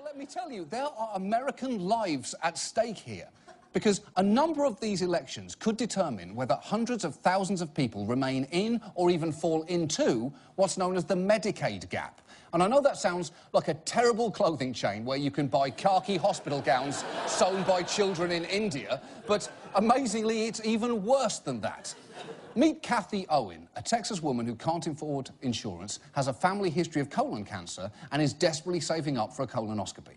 let me tell you, there are American lives at stake here. Because a number of these elections could determine whether hundreds of thousands of people remain in or even fall into what's known as the Medicaid Gap. And I know that sounds like a terrible clothing chain where you can buy khaki hospital gowns sewn by children in India, but amazingly, it's even worse than that. Meet Kathy Owen, a Texas woman who can't afford insurance, has a family history of colon cancer, and is desperately saving up for a colonoscopy.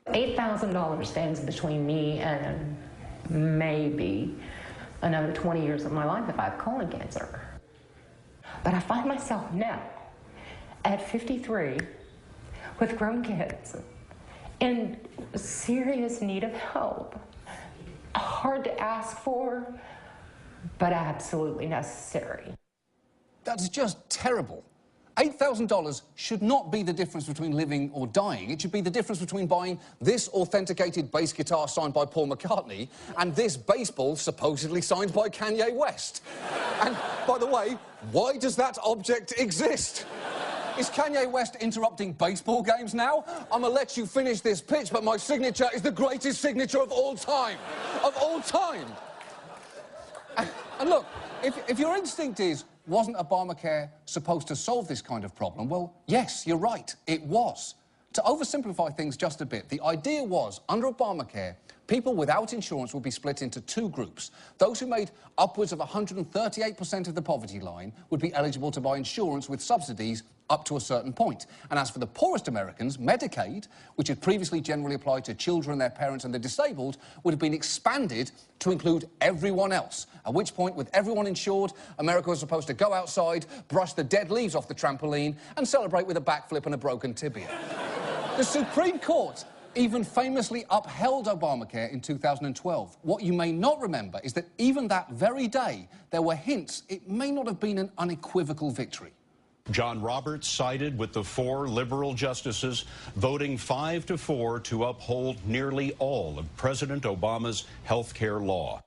$8,000 stands between me and maybe another 20 years of my life if I have colon cancer. But I find myself now, at 53, with grown kids, in serious need of help. Hard to ask for, but absolutely necessary. That's just terrible. $8,000 should not be the difference between living or dying. It should be the difference between buying this authenticated bass guitar signed by Paul McCartney and this baseball supposedly signed by Kanye West. And, by the way, why does that object exist? Is Kanye West interrupting baseball games now? I'm gonna let you finish this pitch, but my signature is the greatest signature of all time. Of all time! And look, if your instinct is, wasn't Obamacare supposed to solve this kind of problem? Well, yes, you're right, it was. To oversimplify things just a bit, the idea was, under Obamacare, people without insurance would be split into two groups. Those who made upwards of 138% of the poverty line would be eligible to buy insurance with subsidies up to a certain point. And as for the poorest Americans, Medicaid, which had previously generally applied to children, their parents and the disabled, would have been expanded to include everyone else. At which point, with everyone insured, America was supposed to go outside, brush the dead leaves off the trampoline and celebrate with a backflip and a broken tibia. The Supreme Court even famously upheld Obamacare in 2012. What you may not remember is that even that very day, there were hints it may not have been an unequivocal victory. John Roberts sided with the 4 liberal justices, voting 5-4 to uphold nearly all of President Obama's health care law.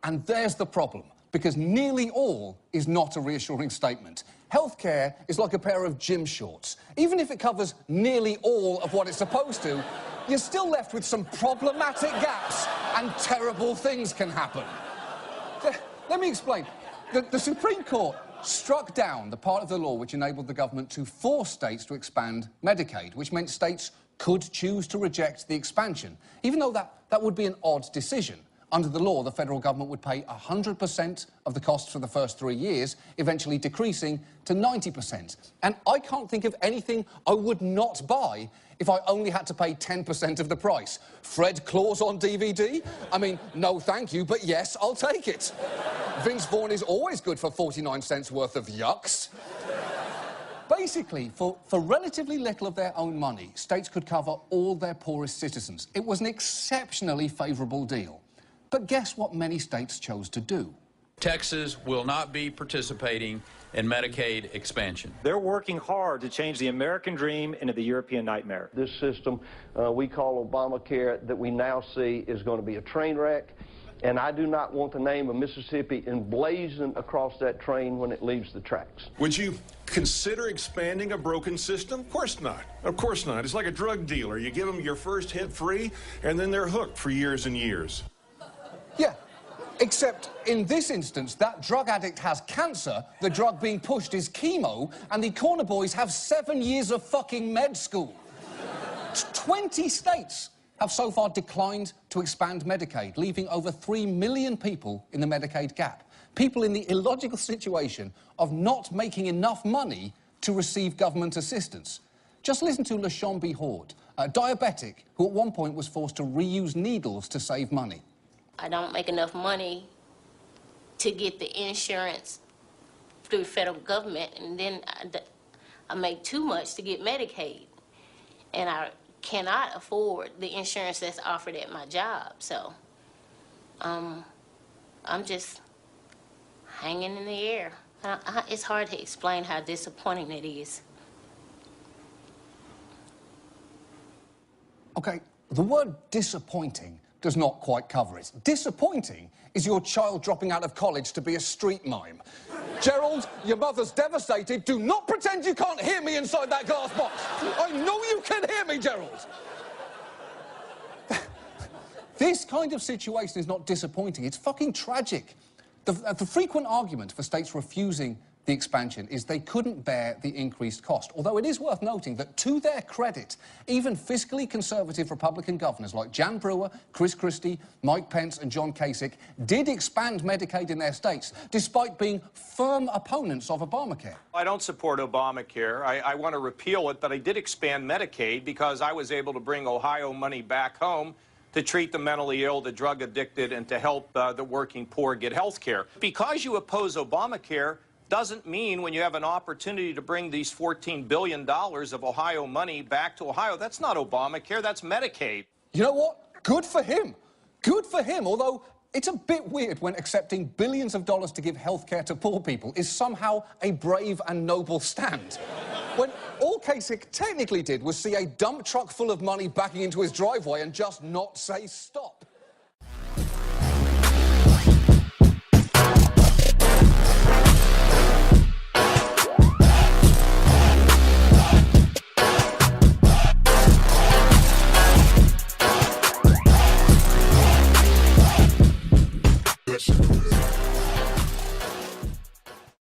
And there's the problem, because nearly all is not a reassuring statement. Healthcare is like a pair of gym shorts. Even if it covers nearly all of what it's supposed to, you're still left with some problematic gaps, and terrible things can happen. Let me explain. The Supreme Court struck down the part of the law which enabled the government to force states to expand Medicaid, which meant states could choose to reject the expansion, even though that would be an odd decision. Under the law, the federal government would pay 100% of the costs for the first 3 years, eventually decreasing to 90%. And I can't think of anything I would not buy if I only had to pay 10% of the price. Fred Claus on DVD? I mean, no thank you, but yes, I'll take it. Vince Vaughn is always good for 49 cents worth of yucks. Basically, for relatively little of their own money, states could cover all their poorest citizens. It was an exceptionally favourable deal. But guess what many states chose to do? Texas will not be participating in Medicaid expansion. They're working hard to change the American dream into the European nightmare. This system we call Obamacare that we now see is going to be a train wreck, and I do not want the name of Mississippi emblazoned across that train when it leaves the tracks. Would you consider expanding a broken system? Of course not. Of course not. It's like a drug dealer. You give them your first hit free, and then they're hooked for years and years. Yeah, except in this instance, that drug addict has cancer, the drug being pushed is chemo, and the corner boys have 7 years of fucking med school. 20 states have so far declined to expand Medicaid, leaving over 3 million people in the Medicaid Gap. People in the illogical situation of not making enough money to receive government assistance. Just listen to LaShawn Horde, a diabetic who at one point was forced to reuse needles to save money. I don't make enough money to get the insurance through the federal government, and then I make too much to get Medicaid. And I cannot afford the insurance that's offered at my job. So I'm just hanging in the air. It's hard to explain how disappointing it is. Okay, the word disappointing does not quite cover it. Disappointing is your child dropping out of college to be a street mime. Gerald, your mother's devastated. Do not pretend you can't hear me inside that glass box. I know you can hear me, Gerald. This kind of situation is not disappointing, it's fucking tragic. The frequent argument for states refusing the expansion is they couldn't bear the increased cost. Although it is worth noting that, to their credit, even fiscally conservative Republican governors like Jan Brewer, Chris Christie, Mike Pence and John Kasich did expand Medicaid in their states, despite being firm opponents of Obamacare. I don't support Obamacare. I want to repeal it, but I did expand Medicaid because I was able to bring Ohio money back home to treat the mentally ill, the drug addicted, and to help the working poor get health care. Because you oppose Obamacare doesn't mean when you have an opportunity to bring these $14 billion of Ohio money back to Ohio, that's not Obamacare, that's Medicaid. You know what? Good for him. Good for him, although it's a bit weird when accepting billions of dollars to give health care to poor people is somehow a brave and noble stand. When all Kasich technically did was see a dump truck full of money backing into his driveway and just not say stop.